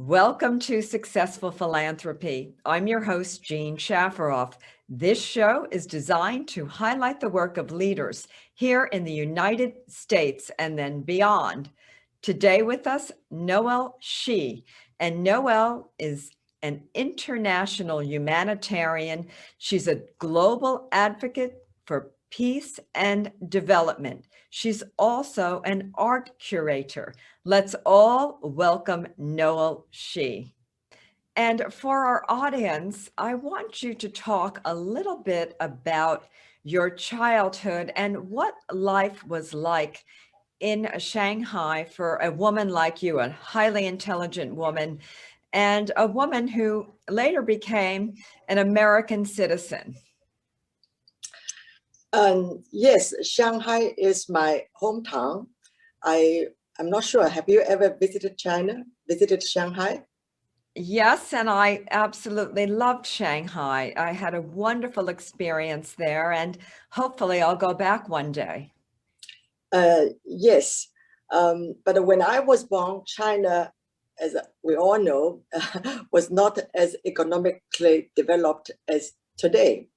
Welcome to Successful Philanthropy. I'm your host, Jean Shafiroff. This show is designed to highlight the work of leaders here in the United States and then beyond. Today with us, Noelle Xie. And Noelle is an international humanitarian. She's a global advocate for peace and development. She's also an art curator. Let's all welcome Noelle Xie. And for our audience, I want you to talk a little bit about your childhood and what life was like in Shanghai for a woman like you, a highly intelligent woman, and a woman who later became an American citizen. Yes, Shanghai is my hometown. I'm not sure. Have you ever visited Shanghai? Yes, and I absolutely loved Shanghai. I had a wonderful experience there, and hopefully I'll go back one day. Yes, but when I was born, China, as we all know, was not as economically developed as today.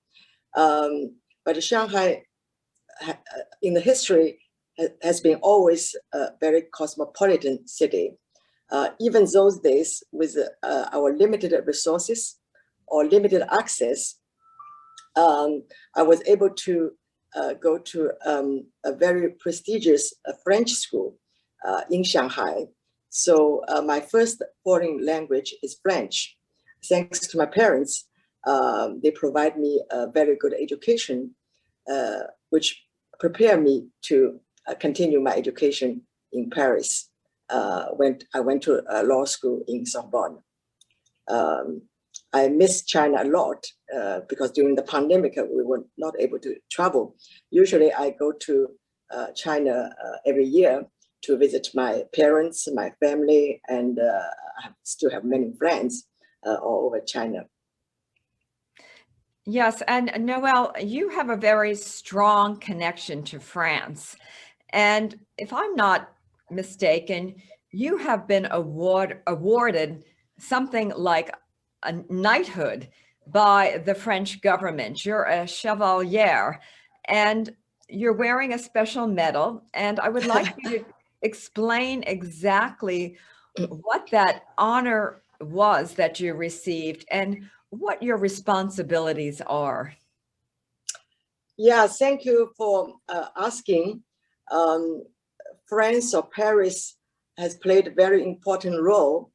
But Shanghai, in the history, has been always a very cosmopolitan city. Even those days, with our limited resources or limited access, I was able to go to a very prestigious French school in Shanghai. So my first foreign language is French. Thanks to my parents, they provide me a very good education, which prepared me to continue my education in Paris. When I went to law school in Sorbonne. I miss China a lot because during the pandemic, we were not able to travel. Usually I go to China every year to visit my parents, my family, and I still have many friends all over China. Yes, and Noelle, you have a very strong connection to France. And if I'm not mistaken, you have been awarded something like a knighthood by the French government. You're a chevalier, and you're wearing a special medal. And I would like you to explain exactly what that honor was that you received and what your responsibilities are. Yeah, thank you for asking. France or Paris has played a very important role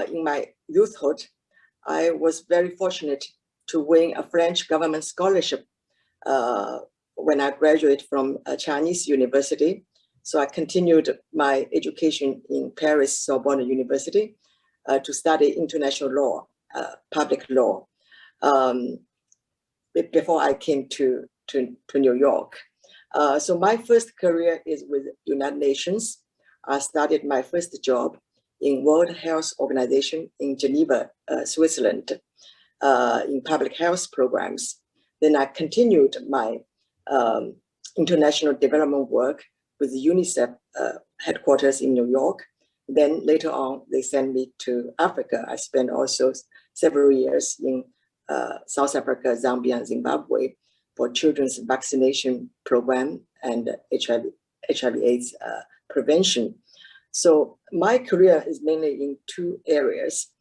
in my youthhood. I was very fortunate to win a French government scholarship when I graduated from a Chinese university. So I continued my education in Paris Sorbonne University to study international law, public law, before I came to New York. So my first career is with United Nations. I started my first job in World Health Organization in Geneva, Switzerland, in public health programs. Then I continued my international development work with UNICEF headquarters in New York. Then later on, they sent me to Africa. I spent also several years in South Africa, Zambia, and Zimbabwe for children's vaccination program and HIV/AIDS prevention. So my career is mainly in two areas.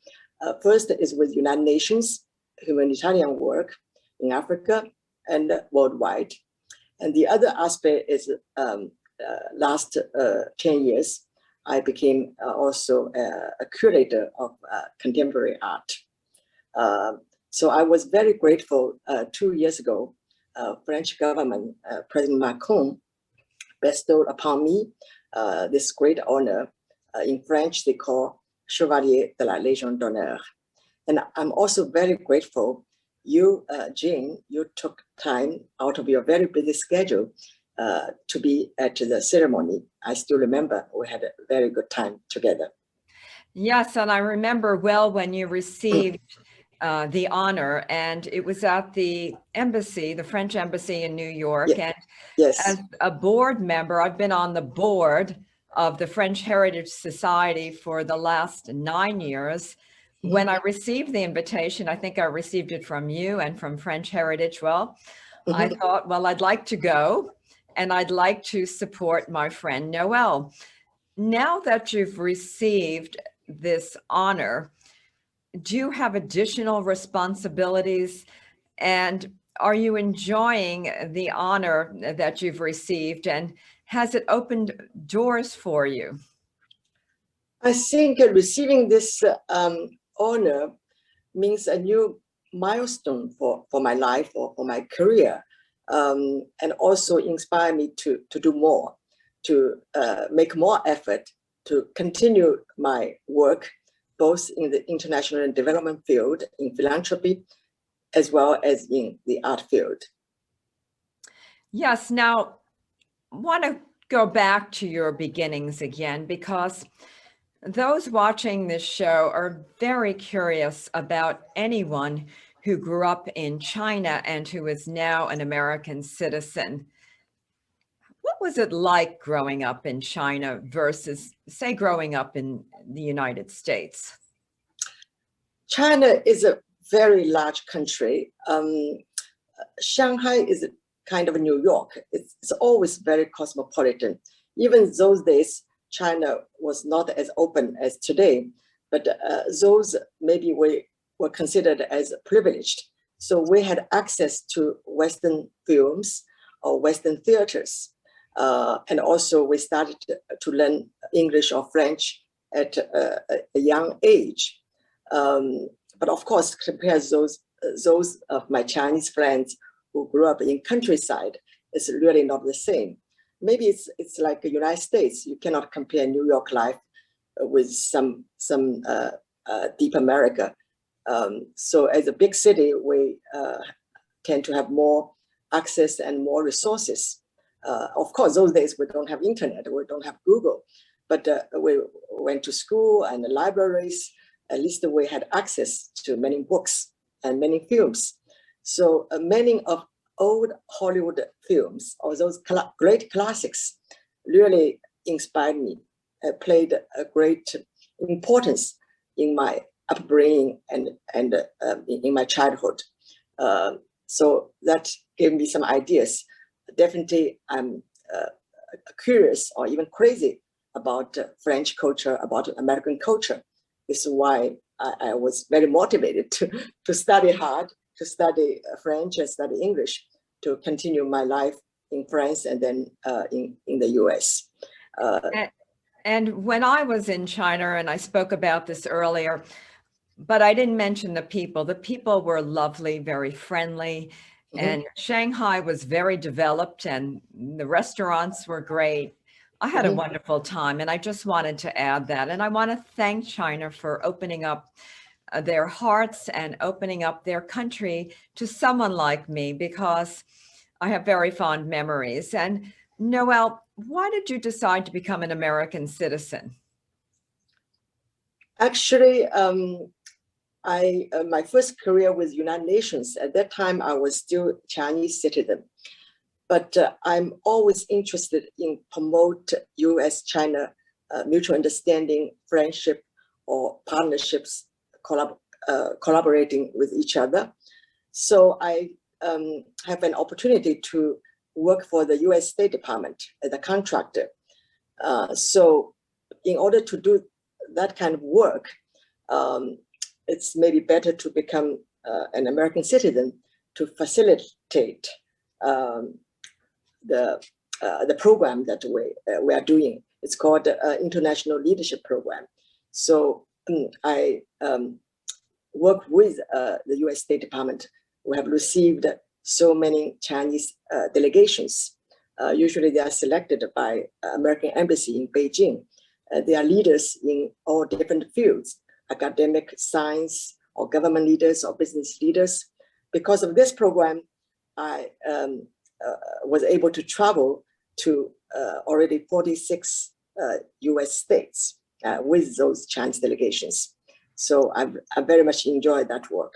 First is with United Nations humanitarian work in Africa and worldwide. And the other aspect is last 10 years, I became also a curator of contemporary art. So I was very grateful 2 years ago, French government, President Macron bestowed upon me this great honor. In French, they call Chevalier de la Légion d'honneur. And I'm also very grateful you, Jean, you took time out of your very busy schedule to be at the ceremony. I still remember we had a very good time together. Yes, and I remember well when you received the honor, and it was at the embassy, the French embassy in New York. Yeah. And yes. as a board member, I've been on the board of the French Heritage Society for the last 9 years. When I received the invitation, I think I received it from you and from French Heritage. Well, I thought, well, I'd like to go and I'd like to support my friend Noelle. Now that you've received this honor, do you have additional responsibilities? And are you enjoying the honor that you've received? And has it opened doors for you? I think receiving this honor means a new milestone for my life or for my career, and also inspire me to do more, to make more effort to continue my work, both in the international and development field, in philanthropy, as well as in the art field. Yes. Now, I want to go back to your beginnings again, because those watching this show are very curious about anyone who grew up in China and who is now an American citizen. What was it like growing up in China versus, say, growing up in the United States? China is a very large country. Shanghai is kind of New York. It's always very cosmopolitan. Even those days, China was not as open as today, but those maybe we were considered as privileged. So we had access to Western films or Western theaters. And also we started to learn English or French at a young age. But of course, compare those of my Chinese friends who grew up in countryside, it's really not the same. Maybe it's like the United States. You cannot compare New York life with some deep America. So as a big city, we tend to have more access and more resources. Of course, those days we don't have internet, we don't have Google, but we went to school and the libraries. At least we had access to many books and many films. So many of old Hollywood films, or those great classics, really inspired me, played a great importance in my upbringing and in my childhood. So that gave me some ideas. Definitely, I'm curious or even crazy about French culture, about American culture. This is why I was very motivated to study hard, to study French and study English, to continue my life in France and then in the US. And when I was in China, and I spoke about this earlier, but I didn't mention the people. The people were lovely, very friendly, and Shanghai was very developed and the restaurants were great. I had a wonderful time, and I just wanted to add that. And I want to thank China for opening up their hearts and opening up their country to someone like me, because I have very fond memories. And Noelle, why did you decide to become an American citizen? Actually, my first career was United Nations. At that time, I was still Chinese citizen. But I'm always interested in promote U.S.-China mutual understanding, friendship, or partnerships, collaborating with each other. So I have an opportunity to work for the U.S. State Department as a contractor. So in order to do that kind of work, it's maybe better to become an American citizen to facilitate the program that we are doing. It's called the International Leadership Program. So I work with the U.S. State Department. We have received so many Chinese delegations. Usually they are selected by American Embassy in Beijing. They are leaders in all different fields, academic, science, or government leaders or business leaders. Because of this program, I was able to travel to already 46 US states with those Chinese delegations. So I very much enjoyed that work.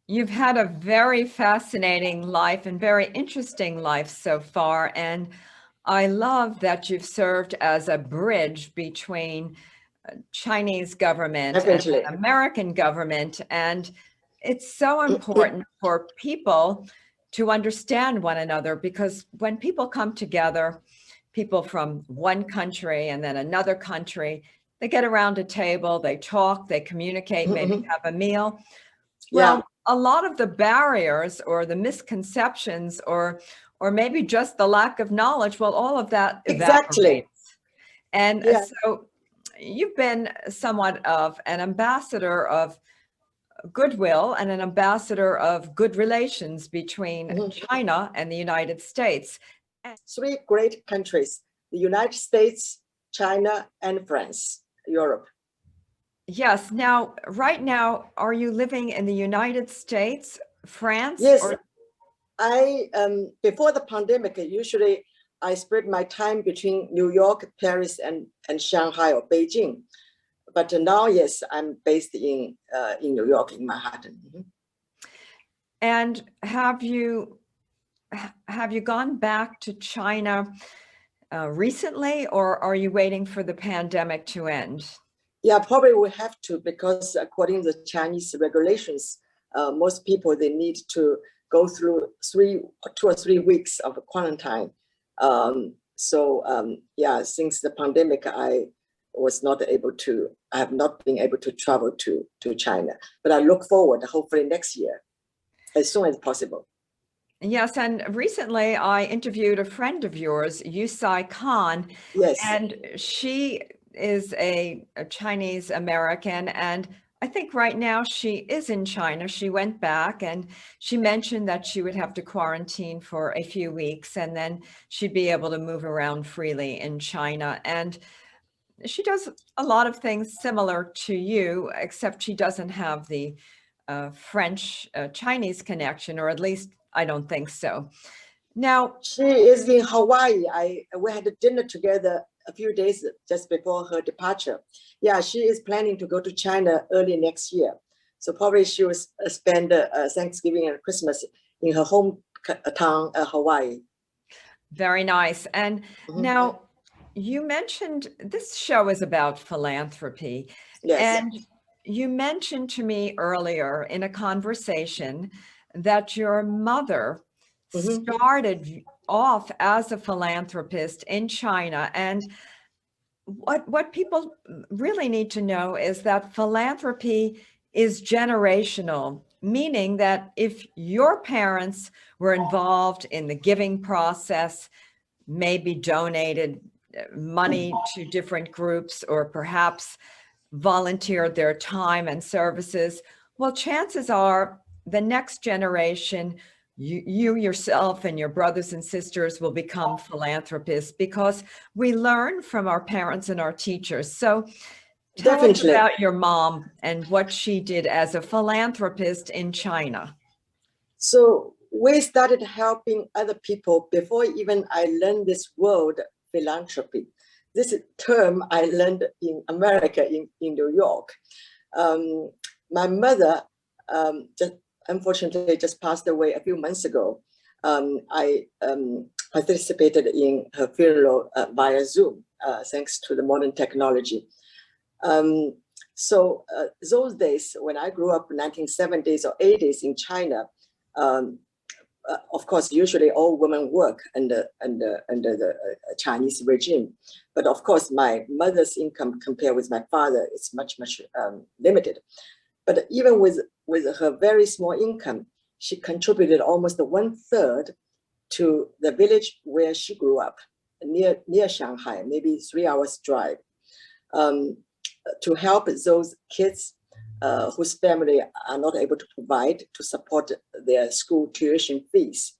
You've had a very fascinating life and very interesting life so far. And I love that you've served as a bridge between Chinese government and Definitely. American government. And it's so important for people to understand one another, because when people come together, people from one country and then another country, they get around a table, they talk, they communicate, maybe have a meal. Well, Yeah, a lot of the barriers or the misconceptions or maybe just the lack of knowledge, well, all of that exactly. evaporates. And Yeah. so you've been somewhat of an ambassador of goodwill and an ambassador of good relations between China and the United States. Three great countries: the United States, China, and France, Europe. Yes. Now, right now, are you living in the United States, France, Yes, or I before the pandemic, usually I spread my time between New York, Paris, and Shanghai or Beijing. But now, yes, I'm based in New York, in Manhattan. and have you gone back to China recently, or are you waiting for the pandemic to end? Yeah, probably we have to, because according to the Chinese regulations, most people, they need to go through 2 or 3 weeks of quarantine. Yeah, since the pandemic, I have not been able to travel to China, but I look forward, hopefully next year, as soon as possible. Yes, and recently I interviewed a friend of yours, Yusai Khan, Yes. and she is a Chinese American, and I think right now she is in China. She went back and she mentioned that she would have to quarantine for a few weeks and then she'd be able to move around freely in China. And she does a lot of things similar to you, except she doesn't have the French Chinese connection, or at least I don't think so. Now, she is in Hawaii. We had a dinner together a few days just before her departure. Yeah, she is planning to go to China early next year. So probably she will spend Thanksgiving and Christmas in her hometown, Hawaii. very nice. And now you mentioned this show is about philanthropy. Yes. And you mentioned to me earlier in a conversation that your mother started off as a philanthropist in China. And what people really need to know is that philanthropy is generational, meaning that if your parents were involved in the giving process, maybe donated money to different groups, or perhaps volunteered their time and services, well, chances are the next generation, you yourself and your brothers and sisters will become philanthropists, because we learn from our parents and our teachers. So tell us Definitely. about your mom and what she did as a philanthropist in China. So we started helping other people before even I learned this word philanthropy. This term I learned in America, in New York. My mother just unfortunately just passed away a few months ago. I participated in her funeral via Zoom, thanks to the modern technology. Those days when I grew up in 1970s or 80s in China, of course, usually all women work under the Chinese regime. But of course, my mother's income compared with my father is much limited. But even with her very small income, she contributed almost 1/3 to the village where she grew up, near Shanghai, maybe 3 hours drive, to help those kids whose family are not able to provide to support their school tuition fees.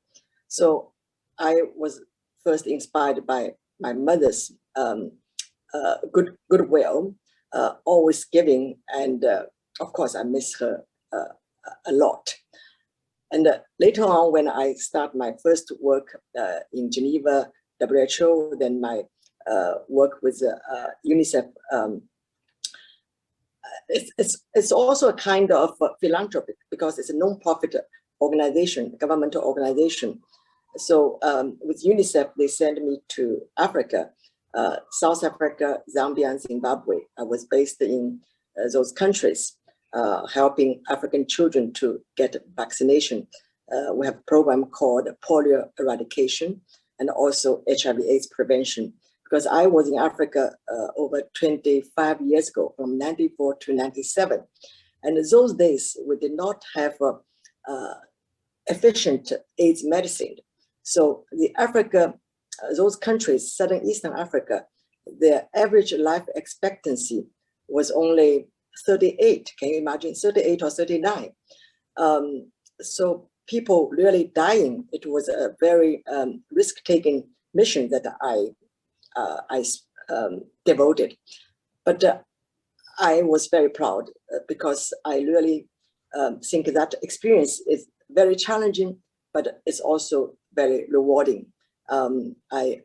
So I was first inspired by my mother's goodwill, always giving, and of course I miss her a lot. And later on, when I start my first work in Geneva, WHO, then my work with UNICEF, it's also a kind of philanthropy, because it's a non-profit organization, governmental organization. So with UNICEF, they sent me to Africa, South Africa, Zambia, and Zimbabwe. I was based in those countries, helping African children to get vaccination. We have a program called polio eradication and also HIV/AIDS prevention. Because I was in Africa over 25 years ago, from 94 to 97. And in those days, we did not have efficient AIDS medicine. So the Africa, those countries, Southern Eastern Africa, their average life expectancy was only 38. Can you imagine? 38 or 39. So people really dying. It was a very risk-taking mission that I devoted. But I was very proud because I really think that experience is very challenging, but it's also very rewarding. I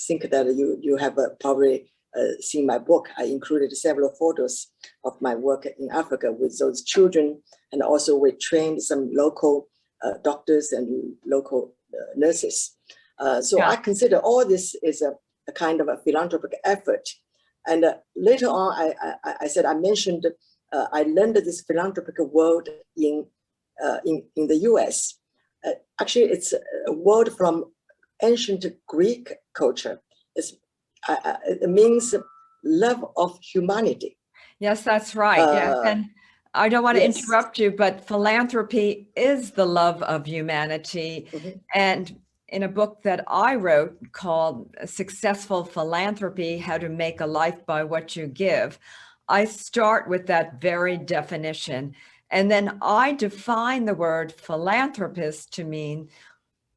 think that you have probably seen my book. I included several photos of my work in Africa with those children, and also we trained some local doctors and local nurses. So I consider all this is a kind of a philanthropic effort. And later on, I mentioned I learned this philanthropic world in the US. Actually, it's a word from ancient Greek culture. It means love of humanity. Yes, that's right. Yes, and I don't want to interrupt you, but philanthropy is the love of humanity. And in a book that I wrote called Successful Philanthropy, How to Make a Life by What You Give, I start with that very definition. And then I define the word philanthropist to mean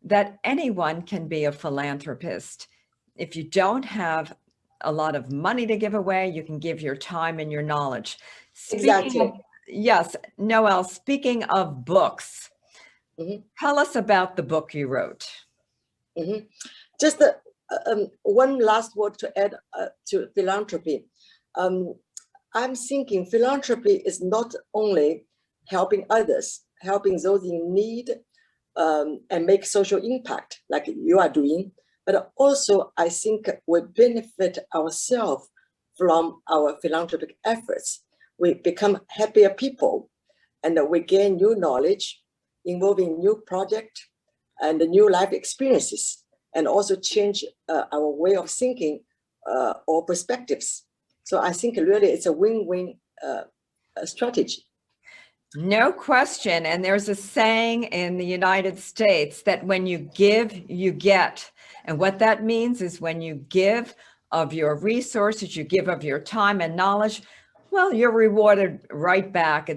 that anyone can be a philanthropist. If you don't have a lot of money to give away, you can give your time and your knowledge. Exactly. Yes, Noelle, speaking of books, tell us about the book you wrote. Just one last word to add to philanthropy. I'm thinking philanthropy is not only helping others, helping those in need and make social impact like you are doing, but also I think we benefit ourselves from our philanthropic efforts. We become happier people and we gain new knowledge involving new projects and new life experiences, and also change our way of thinking or perspectives. So I think really it's a win-win strategy. No question. And there's a saying in the United States that when you give, you get. And what that means is when you give of your resources, you give of your time and knowledge, well, you're rewarded right back.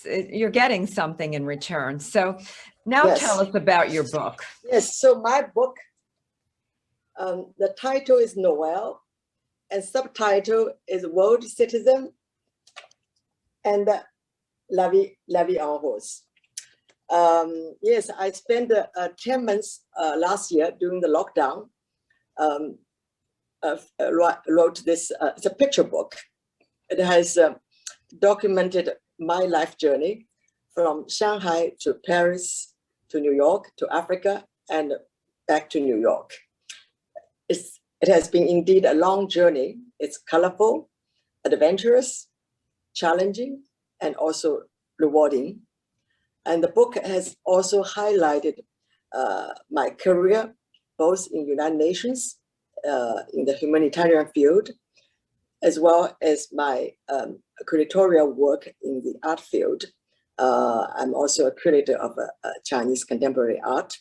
You're getting something in return. So now tell us about your book. Yes, so my book, the title is Noelle, and subtitle is World Citizen and La Vie en Rose. Yes, I spent 10 months last year during the lockdown, wrote this, it's a picture book. It has documented my life journey from Shanghai to Paris, to New York, to Africa, and back to New York. It has been indeed a long journey. It's colorful, adventurous, challenging, and also rewarding. And the book has also highlighted my career, both in United Nations, in the humanitarian field, as well as my curatorial work in the art field. I'm also a curator of Chinese contemporary art.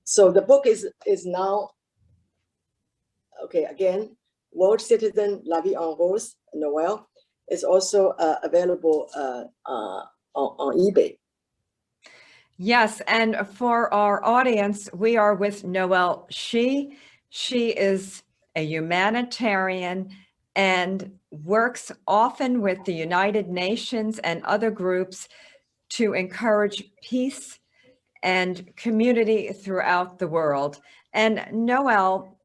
So the book is now, okay, again, World Citizen, La Vie en Rose, Noelle, is also available on eBay. Yes, and for our audience, we are with Noelle Xie. She is a humanitarian and works often with the United Nations and other groups to encourage peace and community throughout the world. And Noelle,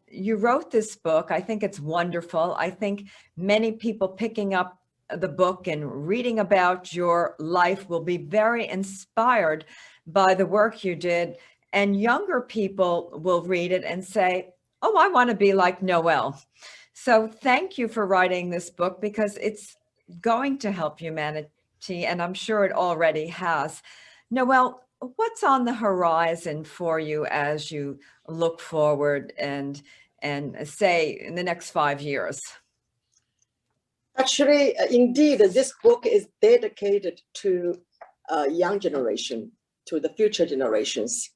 you wrote this book. I think it's wonderful. I think many people picking up the book and reading about your life will be very inspired by the work you did and younger people will read it and say, oh, I want to be like Noelle. So thank you for writing this book, because it's going to help humanity, and I'm sure it already has. Noelle, what's on the horizon for you as you look forward and say in the next 5 years? Actually, indeed, this book is dedicated to young generation, to the future generations.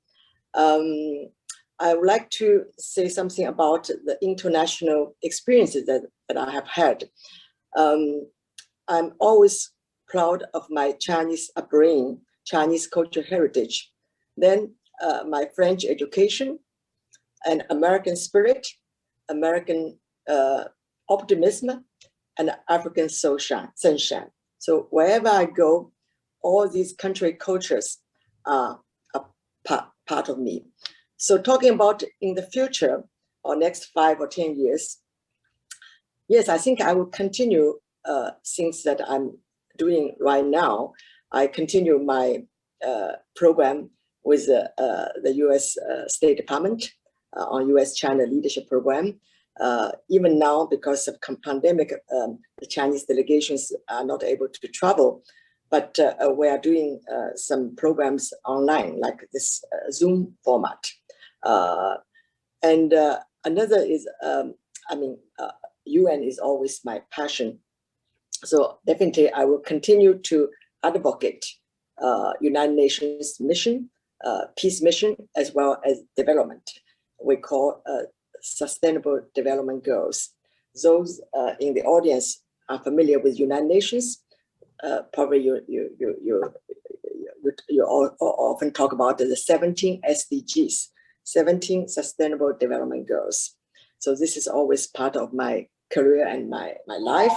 I would like to say something about the international experiences that I have had. I'm always proud of my Chinese upbringing, Chinese cultural heritage, then my French education, and American spirit, American optimism, and African sunshine. So wherever I go, all these country cultures are a part of me. So talking about in the future, or next 5 or 10 years, yes, I think I will continue things that I'm doing right now. I continue my program with the US State Department on US-China Leadership Program. Even now, because of pandemic, the Chinese delegations are not able to travel, but we are doing some programs online, like this Zoom format. And another is, UN is always my passion. So definitely I will continue to advocate United Nations mission, peace mission, as well as development. We call Sustainable Development Goals. Those in the audience are familiar with United Nations. Probably you often talk about the 17 SDGs, 17 Sustainable Development Goals. So this is always part of my career and my life.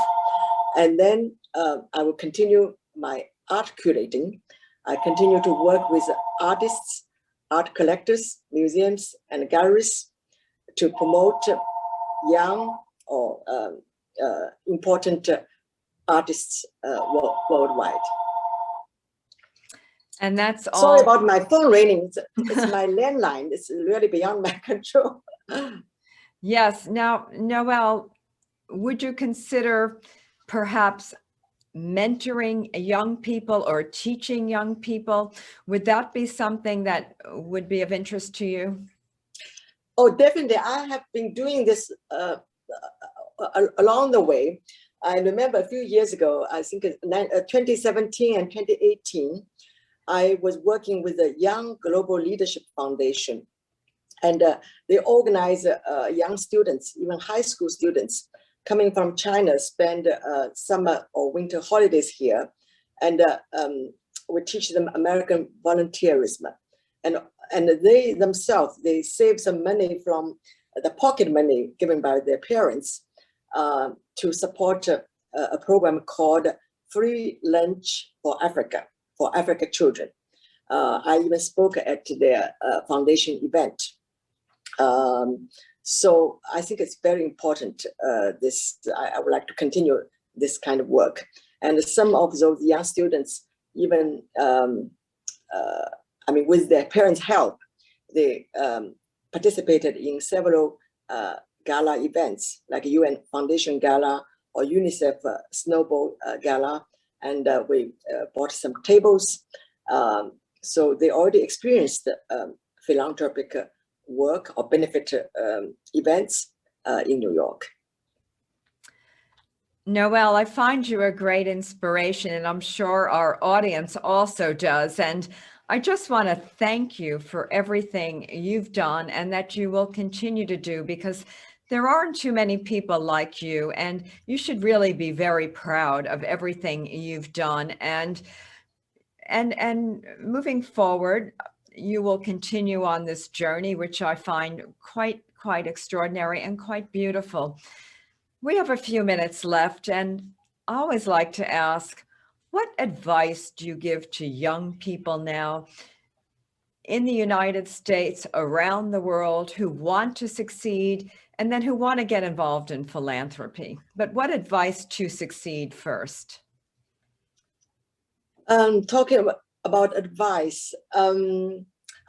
And then I will continue my art curating. I continue to work with artists, art collectors, museums, and galleries to promote young or important artists worldwide. And that's all. Sorry about my phone ringing. It's my landline. It's really beyond my control. Yes. Now, Noelle, would you consider perhaps mentoring young people or teaching young people? Would that be something that would be of interest to you? Oh, definitely. I have been doing this along the way. I remember a few years ago, I think 2017 and 2018, I was working with the Young Global Leadership Foundation. And they organize young students, even high school students, coming from China, spend summer or winter holidays here. And we teach them American volunteerism. And they themselves, they save some money from the pocket money given by their parents to support a program called Free Lunch for Africa children. I even spoke at their foundation event. So I think it's very important. I would like to continue this kind of work. And some of those young students, even, with their parents' help, they participated in several gala events, like UN Foundation Gala or UNICEF Snowball Gala. And we bought some tables. So they already experienced philanthropic work or benefit events in New York. Noelle, I find you a great inspiration, and I'm sure our audience also does. And I just want to thank you for everything you've done and that you will continue to do, because there aren't too many people like you, and you should really be very proud of everything you've done. And moving forward, you will continue on this journey, which I find quite extraordinary and quite beautiful. We have a few minutes left, and I always like to ask, what advice do you give to young people now in the United States, around the world, who want to succeed and then who want to get involved in philanthropy? But what advice to succeed first? Talking about advice,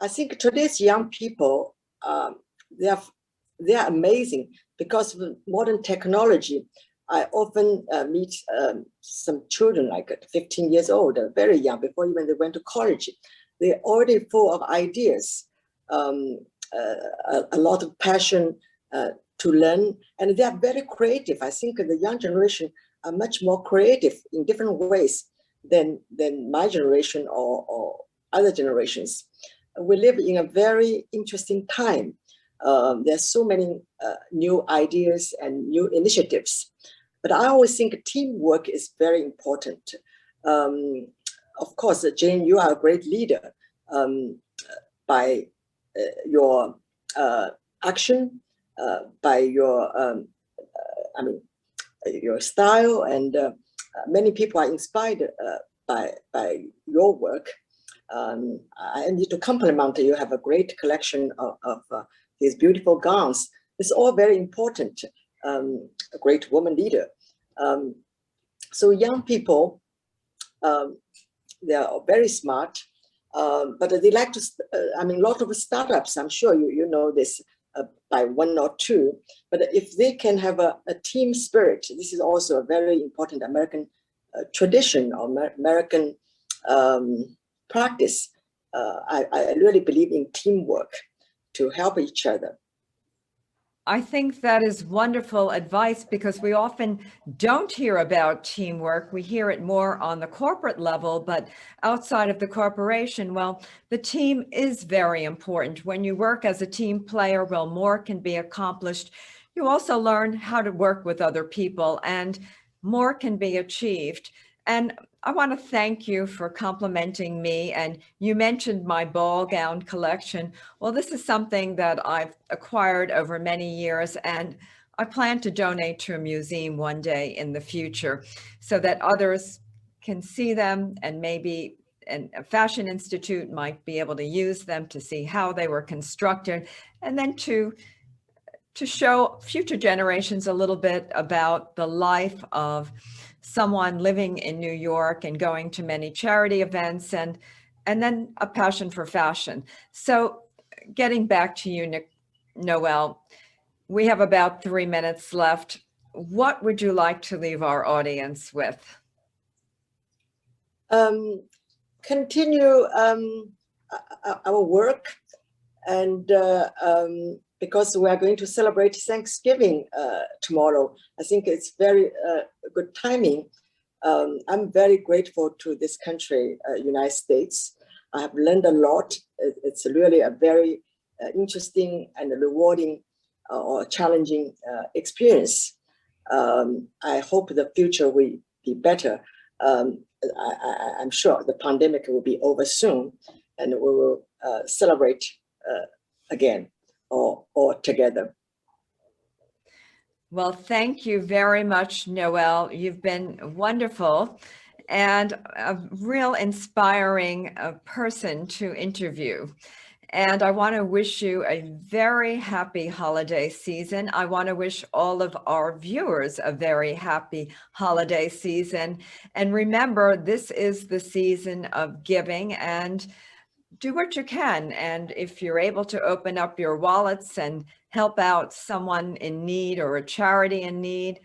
I think today's young people, they are amazing because of modern technology. I often meet some children like 15 years old, very young, before even they went to college. They're already full of ideas, a lot of passion to learn, and they are very creative. I think the young generation are much more creative in different ways than my generation or other generations. We live in a very interesting time. There's so many new ideas and new initiatives. But I always think teamwork is very important. Of course, Jane, you are a great leader by your action, by your, your style, and many people are inspired by your work. I need to compliment you. Have a great collection of these beautiful gowns. It's all very important. A great woman leader. So young people, they are very smart, but they like to. A lot of startups. I'm sure you know this by one or two. But if they can have a team spirit, this is also a very important American tradition or American practice. I really believe in teamwork to help each other. I think that is wonderful advice because we often don't hear about teamwork. We hear it more on the corporate level, but outside of the corporation, well, the team is very important. When you work as a team player, well, more can be accomplished. You also learn how to work with other people and more can be achieved. And I want to thank you for complimenting me. And you mentioned my ball gown collection. Well, this is something that I've acquired over many years, and I plan to donate to a museum one day in the future so that others can see them, and maybe a fashion institute might be able to use them to see how they were constructed, and then to show future generations a little bit about the life of someone living in New York and going to many charity events, and then a passion for fashion. So getting back to you, Noelle, we have about 3 minutes left. What would you like to leave our audience with? Continue our work, and because we are going to celebrate Thanksgiving tomorrow, I think it's very good timing. I'm very grateful to this country, United States. I have learned a lot. It's really a very interesting and rewarding or challenging experience. I hope the future will be better. I'm sure the pandemic will be over soon, and we will celebrate again or together. Well, thank you very much, Noelle. You've been wonderful and a real inspiring person to interview. And I want to wish you a very happy holiday season. I want to wish all of our viewers a very happy holiday season. And remember, this is the season of giving, and do what you can. And if you're able to open up your wallets and help out someone in need or a charity in need,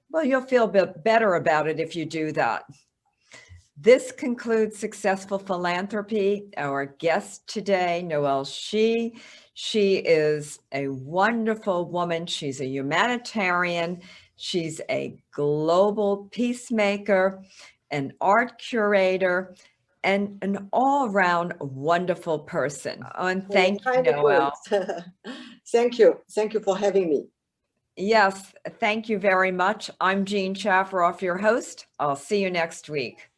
well, you'll feel better about it if you do that. This concludes Successful Philanthropy. Our guest today, Noelle Xie. She is a wonderful woman. She's a humanitarian. She's a global peacemaker, an art curator, and an all-around wonderful person. And thank you, Noelle. Thank you. Thank you for having me. Yes, thank you very much. I'm Jean Shafiroff, your host. I'll see you next week.